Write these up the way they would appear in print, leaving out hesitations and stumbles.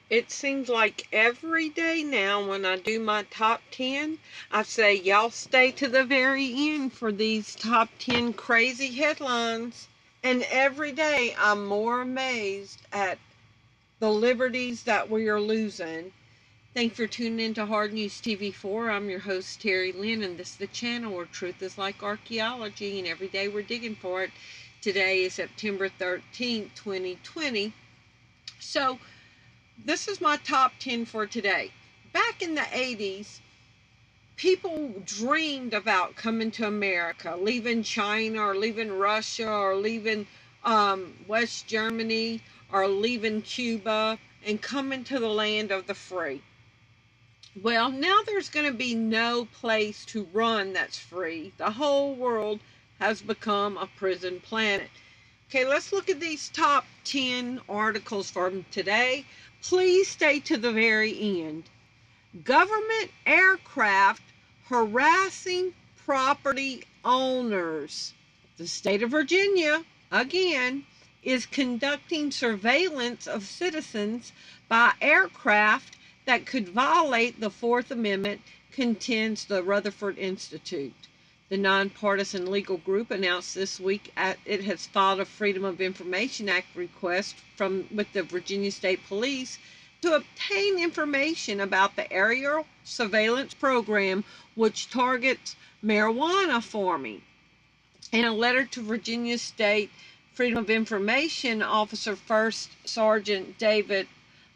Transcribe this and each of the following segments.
It seems like every day now when I do my top 10, I say, y'all stay to the very end for these top 10 crazy headlines. And every day I'm more amazed at the liberties that we are losing. Thanks for tuning in to Hard News TV4. I'm your host, Terry Lynn, and this is the channel where truth is like archaeology, and every day we're digging for it. Today is September 13th, 2020. So, this is my top 10 for today. Back in the 80s, people dreamed about coming to America, leaving China or leaving Russia or leaving West Germany or leaving Cuba and coming to the land of the free. Well, now there's going to be no place to run that's free. The whole world has become a prison planet. Okay, let's look at these top 10 articles from today. Please stay to the very end. Government aircraft harassing property owners. The state of Virginia, again, is conducting surveillance of citizens by aircraft that could violate the Fourth Amendment, contends the Rutherford Institute. The nonpartisan legal group announced this week it has filed a Freedom of Information Act request with the Virginia State Police to obtain information about the aerial surveillance program which targets marijuana farming. In a letter to Virginia State Freedom of Information Officer First Sergeant David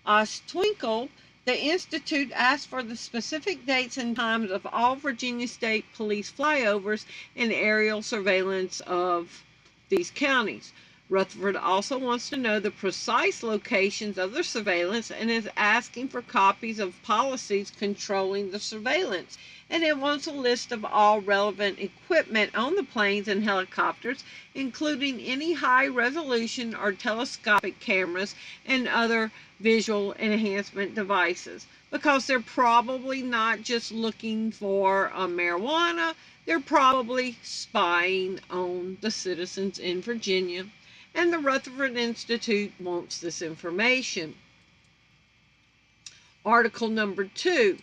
Ostwinkle, the Institute asked for the specific dates and times of all Virginia State Police flyovers and aerial surveillance of these counties. Rutherford also wants to know the precise locations of the surveillance and is asking for copies of policies controlling the surveillance. And it wants a list of all relevant equipment on the planes and helicopters, including any high-resolution or telescopic cameras and other visual enhancement devices, because they're probably not just looking for marijuana, they're probably spying on the citizens in Virginia, and the Rutherford Institute wants this information. Article number 2.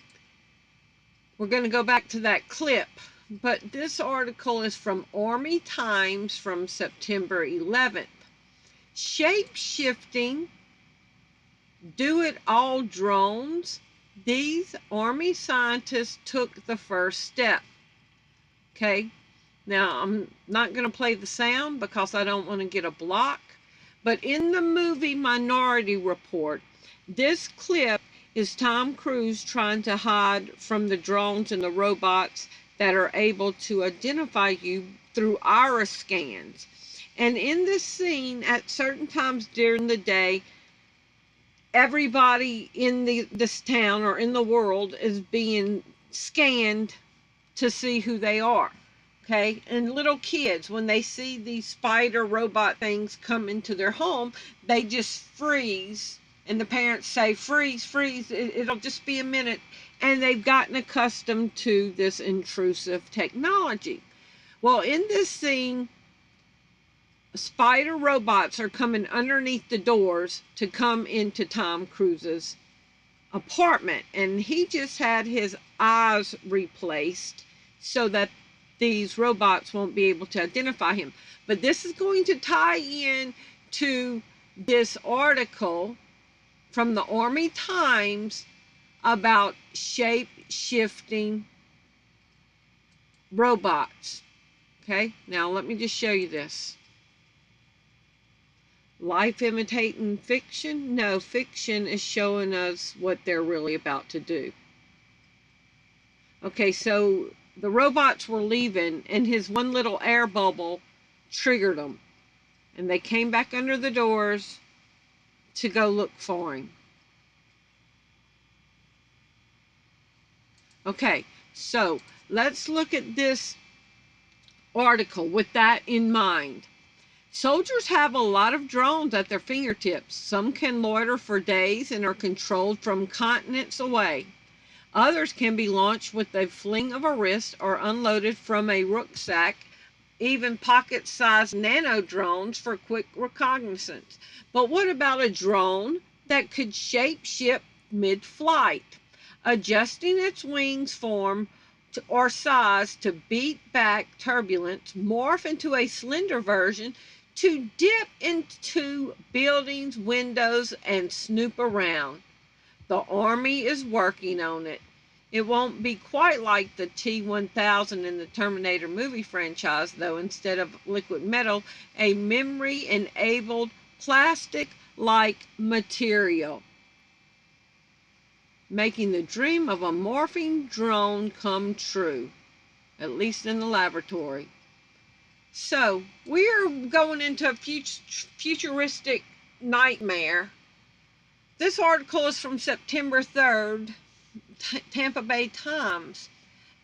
We're going to go back to that clip, but this article is from Army Times from September 11th. Shape-shifting, do-it-all drones. These Army scientists took the first step. Okay, now I'm not going to play the sound because I don't want to get a block, but in the movie Minority Report, this clip is Tom Cruise trying to hide from the drones and the robots that are able to identify you through iris scans. And in this scene, at certain times during the day, everybody in this town or in the world is being scanned to see who they are. Okay, and little kids, when they see these spider robot things come into their home, they just freeze. And the parents say, freeze, freeze, it'll just be a minute. And they've gotten accustomed to this intrusive technology. Well, in this scene, spider robots are coming underneath the doors to come into Tom Cruise's apartment. And he just had his eyes replaced so that these robots won't be able to identify him. But this is going to tie in to this article from the Army Times about shape-shifting robots. Okay, now let me just show you this. Life imitating fiction? No, fiction is showing us what they're really about to do. Okay, so the robots were leaving and his one little air bubble triggered them. And they came back under the doors to go look for him. Okay, so let's look at this article with that in mind. Soldiers have a lot of drones at their fingertips. Some can loiter for days and are controlled from continents away. Others can be launched with a fling of a wrist or unloaded from a rucksack, even pocket-sized nano drones for quick reconnaissance. But what about a drone that could shape-shift mid-flight, adjusting its wings form or size to beat back turbulence, morph into a slender version to dip into buildings' windows and snoop around. The Army is working on it. It won't be quite like the T-1000 in the Terminator movie franchise, though. Instead of liquid metal, a memory-enabled plastic-like material, making the dream of a morphing drone come true, at least in the laboratory. So, we're going into a futuristic nightmare. This article is from September 3rd, Tampa Bay Times.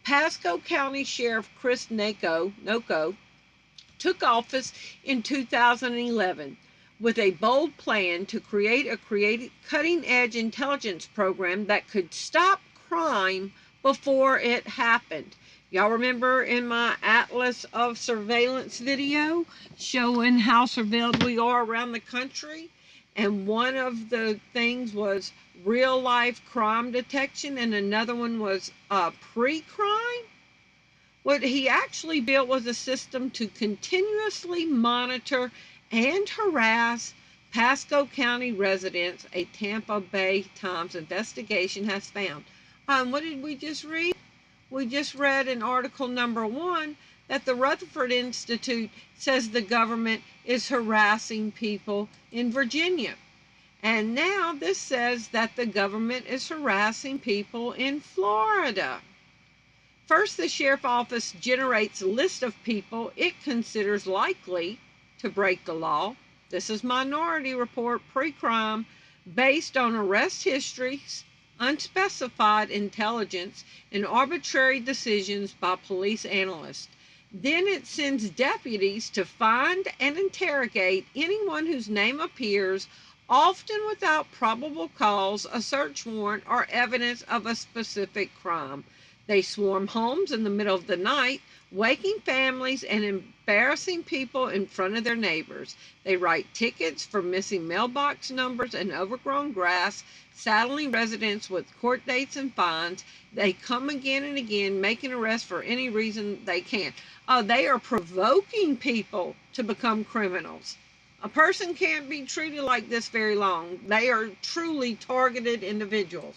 Pasco County Sheriff Chris Noco took office in 2011 with a bold plan to create a cutting-edge intelligence program that could stop crime before it happened. Y'all remember in my Atlas of Surveillance video showing how surveilled we are around the country? And one of the things was real-life crime detection, and another one was pre-crime. What he actually built was a system to continuously monitor and harass Pasco County residents, a Tampa Bay Times investigation has found. What did we just read? We just read in article number 1 that the Rutherford Institute says the government is harassing people in Virginia. And now this says that the government is harassing people in Florida. First, the sheriff's office generates a list of people it considers likely to break the law. This is Minority Report pre-crime, based on arrest histories, unspecified intelligence, and arbitrary decisions by police analysts. Then it sends deputies to find and interrogate anyone whose name appears, often without probable cause, a search warrant, or evidence of a specific crime. They swarm homes in the middle of the night, waking families and embarrassing people in front of their neighbors. They write tickets for missing mailbox numbers and overgrown grass, saddling residents with court dates and fines. They come again and again, making arrests for any reason they can. They are provoking people to become criminals. A person can't be treated like this very long. They are truly targeted individuals.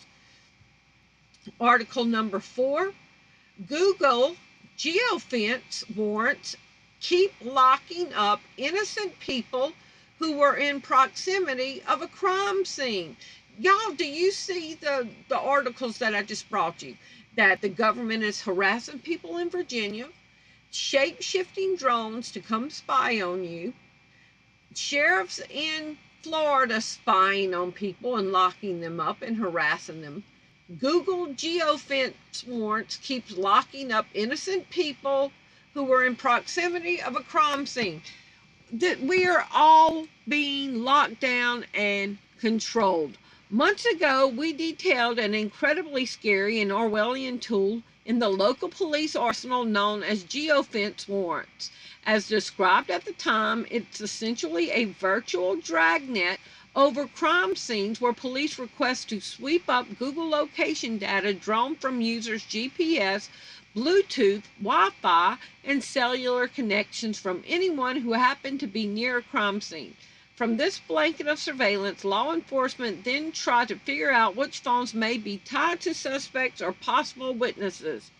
Article number 4, Google Geofence warrants keep locking up innocent people who were in proximity of a crime scene. Y'all, do you see the articles that I just brought you? That the government is harassing people in Virginia, shape-shifting drones to come spy on you, sheriffs in Florida spying on people and locking them up and harassing them. Google Geofence warrants keeps locking up innocent people who were in proximity of a crime scene. That we are all being locked down and controlled. Months ago, we detailed an incredibly scary and Orwellian tool in the local police arsenal known as Geofence warrants. As described at the time, it's essentially a virtual dragnet over crime scenes where police request to sweep up Google location data drawn from users' GPS, Bluetooth, Wi-Fi, and cellular connections from anyone who happened to be near a crime scene. From this blanket of surveillance, law enforcement then try to figure out which phones may be tied to suspects or possible witnesses.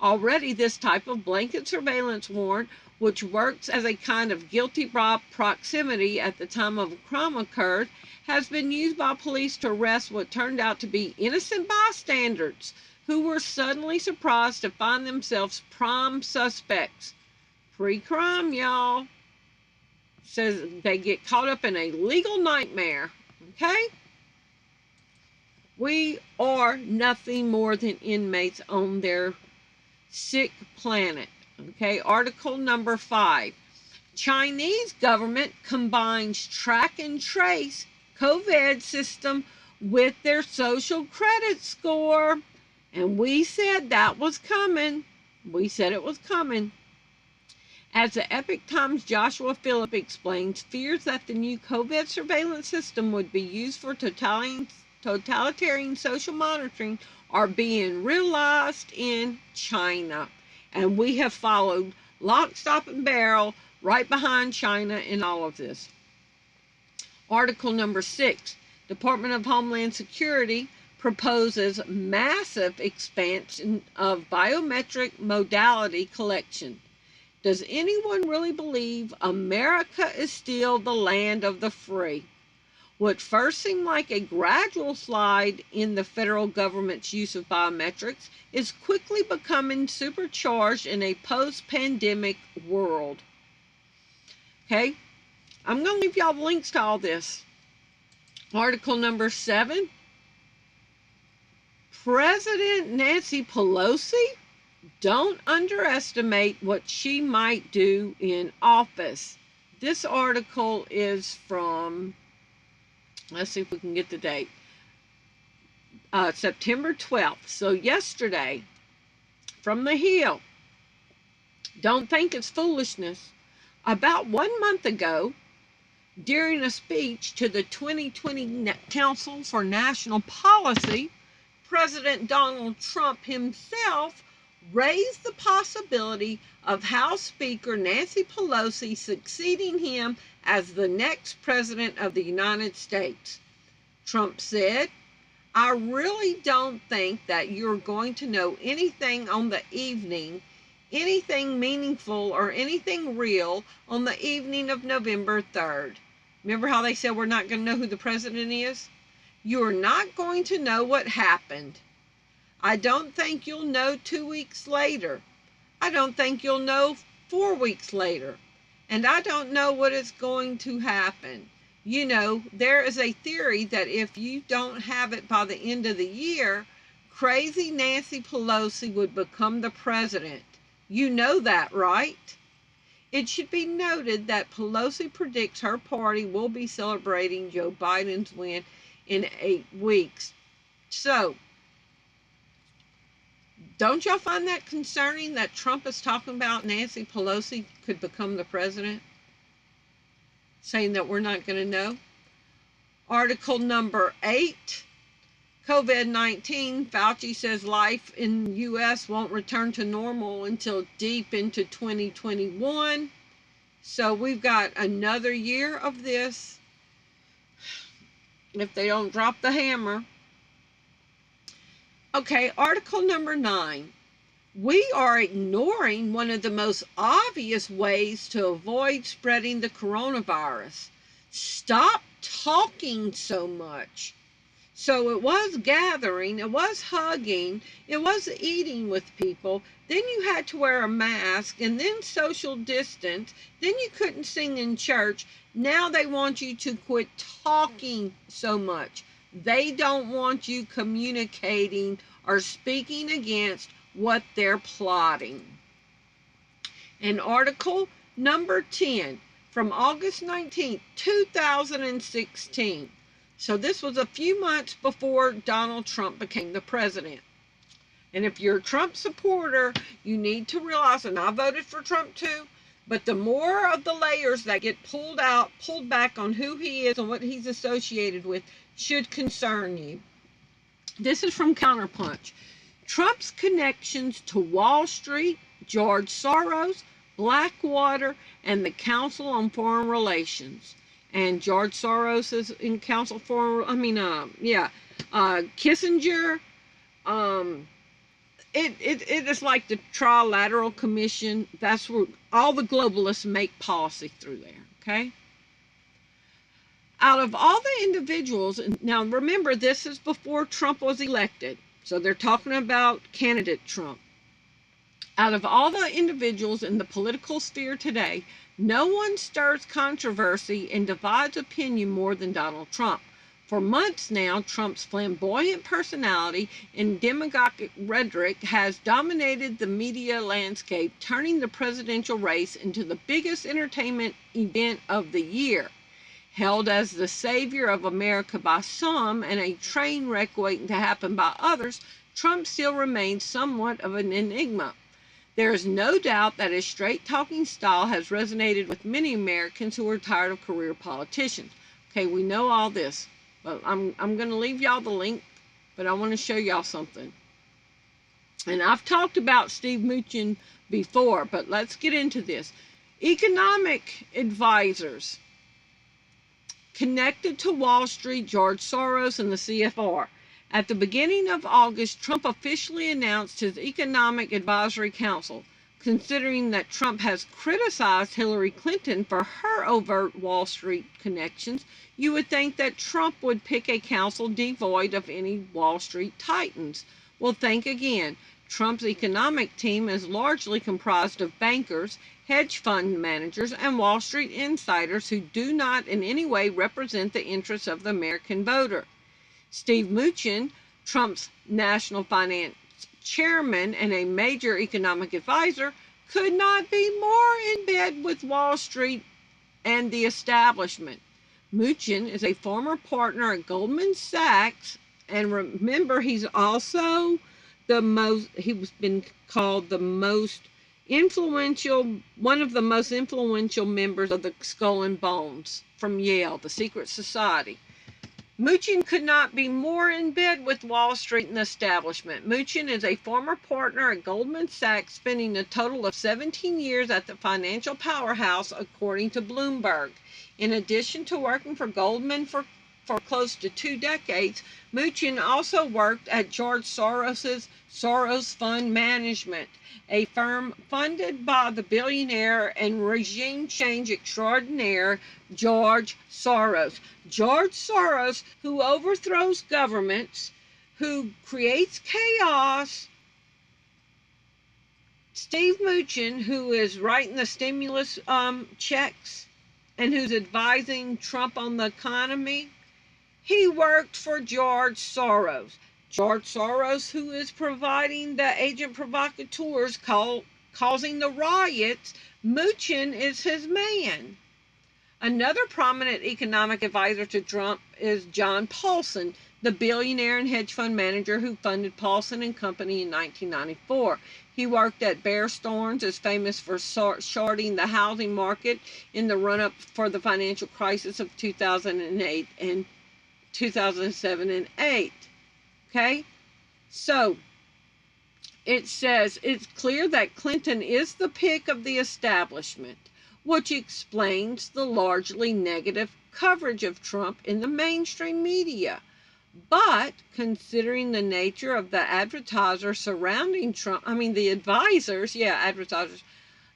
Already, this type of blanket surveillance warrant, which works as a kind of guilty by proximity at the time of a crime occurred, has been used by police to arrest what turned out to be innocent bystanders who were suddenly surprised to find themselves prime suspects. Pre-crime, y'all. Says they get caught up in a legal nightmare. Okay? We are nothing more than inmates on their sick planet. Okay, article number 5. Chinese government combines track and trace COVID system with their social credit score. And we said that was coming. We said it was coming. As the Epic Times' Joshua Phillip explains, fears that the new COVID surveillance system would be used for totalitarian social monitoring are being realized in China. And we have followed lock, stock, and barrel right behind China in all of this. Article number 6, Department of Homeland Security proposes massive expansion of biometric modality collection. Does anyone really believe America is still the land of the free? What first seemed like a gradual slide in the federal government's use of biometrics is quickly becoming supercharged in a post-pandemic world. Okay, I'm going to leave y'all links to all this. Article number 7, President Nancy Pelosi, don't underestimate what she might do in office. This article is from, let's see if we can get the date, September 12th. So yesterday, from the Hill. Don't think it's foolishness. About 1 month ago, during a speech to the 2020 Council for National Policy, President Donald Trump himself raised the possibility of House Speaker Nancy Pelosi succeeding him as the next President of the United States. Trump said, "I really don't think that you're going to know anything on the evening, anything meaningful or anything real on the evening of November 3rd. Remember how they said we're not going to know who the president is? You're not going to know what happened. I don't think you'll know 2 weeks later. I don't think you'll know 4 weeks later. And I don't know what is going to happen. You know, there is a theory that if you don't have it by the end of the year, crazy Nancy Pelosi would become the president. You know that, right?" It should be noted that Pelosi predicts her party will be celebrating Joe Biden's win in 8 weeks. So, don't y'all find that concerning that Trump is talking about Nancy Pelosi could become the president? Saying that we're not going to know. Article number 8, COVID-19. Fauci says life in the U.S. won't return to normal until deep into 2021. So we've got another year of this if they don't drop the hammer. Okay, article number 9. We are ignoring one of the most obvious ways to avoid spreading the coronavirus. Stop talking so much. So it was gathering, it was hugging, it was eating with people. Then you had to wear a mask, and then social distance. Then you couldn't sing in church. Now they want you to quit talking so much. They don't want you communicating or speaking against what they're plotting. And article number 10 from August 19th, 2016. So this was a few months before Donald Trump became the president. And if you're a Trump supporter, you need to realize, and I voted for Trump too, but the more of the layers that get pulled back on who he is and what he's associated with should concern you. This is from Counterpunch. Trump's connections to Wall Street, George Soros, Blackwater, and the Council on Foreign Relations. And George Soros is in Council for, Kissinger. It is like the Trilateral Commission. That's where all the globalists make policy through there, okay? Out of all the individuals, now remember this is before Trump was elected, so they're talking about candidate Trump. Out of all the individuals in the political sphere today, no one stirs controversy and divides opinion more than Donald Trump. For months now, Trump's flamboyant personality and demagogic rhetoric has dominated the media landscape, turning the presidential race into the biggest entertainment event of the year. Held as the savior of America by some and a train wreck waiting to happen by others, Trump still remains somewhat of an enigma. There is no doubt that his straight-talking style has resonated with many Americans who are tired of career politicians. Okay, we know all this, but I'm going to leave y'all the link, but I want to show y'all something. And I've talked about Steve Mnuchin before, but let's get into this. Economic advisors connected to Wall Street, George Soros, and the CFR. At the beginning of August, Trump officially announced his Economic Advisory Council. Considering that Trump has criticized Hillary Clinton for her overt Wall Street connections, you would think that Trump would pick a council devoid of any Wall Street titans. Well, think again. Trump's economic team is largely comprised of bankers, hedge fund managers, and Wall Street insiders who do not in any way represent the interests of the American voter. Steve Mnuchin, Trump's national finance chairman and a major economic advisor, could not be more in bed with Wall Street and the establishment. Mnuchin is a former partner at Goldman Sachs, and remember, he's also he's been called the most influential, one of the most influential members of the Skull and Bones from Yale, the secret society. Mnuchin could not be more in bed with Wall Street and the establishment. Mnuchin is a former partner at Goldman Sachs, spending a total of 17 years at the financial powerhouse, according to Bloomberg. In addition to working for Goldman for close to 2 decades, Mnuchin also worked at George Soros's Soros Fund Management, a firm funded by the billionaire and regime change extraordinaire George Soros. George Soros, who overthrows governments, who creates chaos. Steve Mnuchin, who is writing the stimulus checks and who's advising Trump on the economy, he worked for George Soros. George Soros, who is providing the agent provocateurs causing the riots, Mnuchin is his man. Another prominent economic advisor to Trump is John Paulson, the billionaire and hedge fund manager who funded Paulson and Company in 1994. He worked at Bear Stearns, is famous for shorting the housing market in the run-up for the financial crisis of 2008 and 2007 and 8. Okay, so it says it's clear that Clinton is the pick of the establishment, which explains the largely negative coverage of Trump in the mainstream media. But considering the nature of the advertisers surrounding Trump, the advisors, advertisers,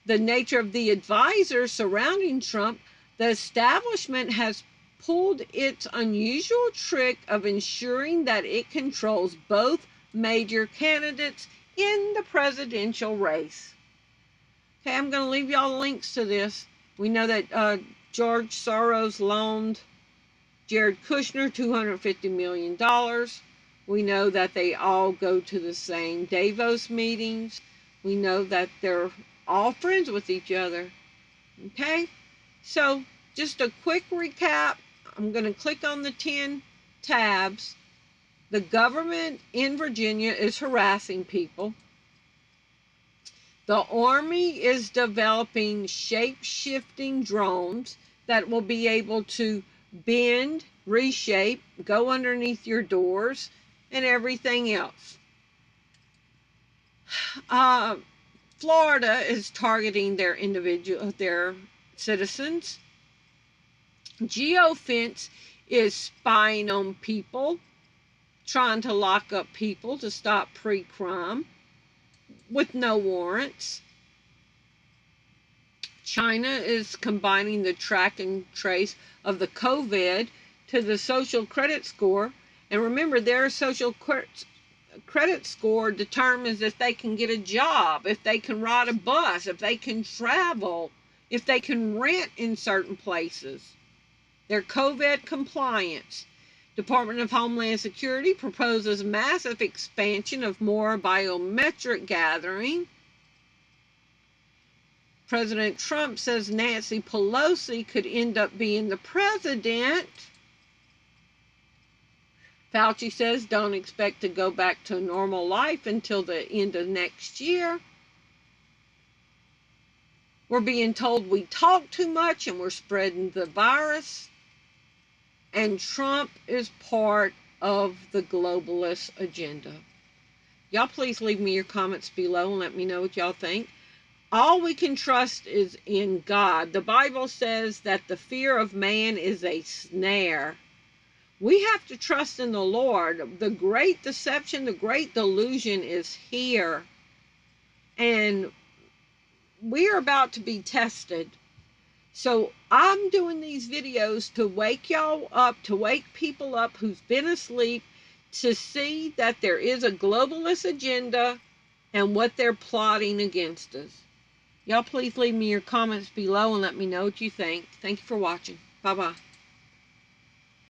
the nature of the advisors surrounding Trump, the establishment has pulled its unusual trick of ensuring that it controls both major candidates in the presidential race. Okay, I'm going to leave y'all links to this. We know that George Soros loaned Jared Kushner $250 million. We know that they all go to the same Davos meetings. We know that they're all friends with each other. Okay, so just a quick recap. I'm going to click on the 10 tabs. The government in Virginia is harassing people. The Army is developing shape-shifting drones that will be able to bend, reshape, go underneath your doors, and everything else. Florida is targeting their citizens. Geofence is spying on people, trying to lock up people to stop pre-crime with no warrants. China is combining the track and trace of the COVID to the social credit score. And remember, their social credit score determines if they can get a job, if they can ride a bus, if they can travel, if they can rent in certain places. Their COVID compliance. Department of Homeland Security proposes massive expansion of more biometric gathering. President Trump says Nancy Pelosi could end up being the president. Fauci says don't expect to go back to normal life until the end of next year. We're being told we talk too much and we're spreading the virus. And Trump is part of the globalist agenda. Y'all please leave me your comments below and let me know what y'all think. All we can trust is in God. The Bible says that the fear of man is a snare. We have to trust in the Lord. The great deception, the great delusion is here. And we are about to be tested. So I'm doing these videos to wake y'all up, to wake people up who's been asleep, to see that there is a globalist agenda and what they're plotting against us. Y'all please leave me your comments below and let me know what you think. Thank you for watching. Bye-bye.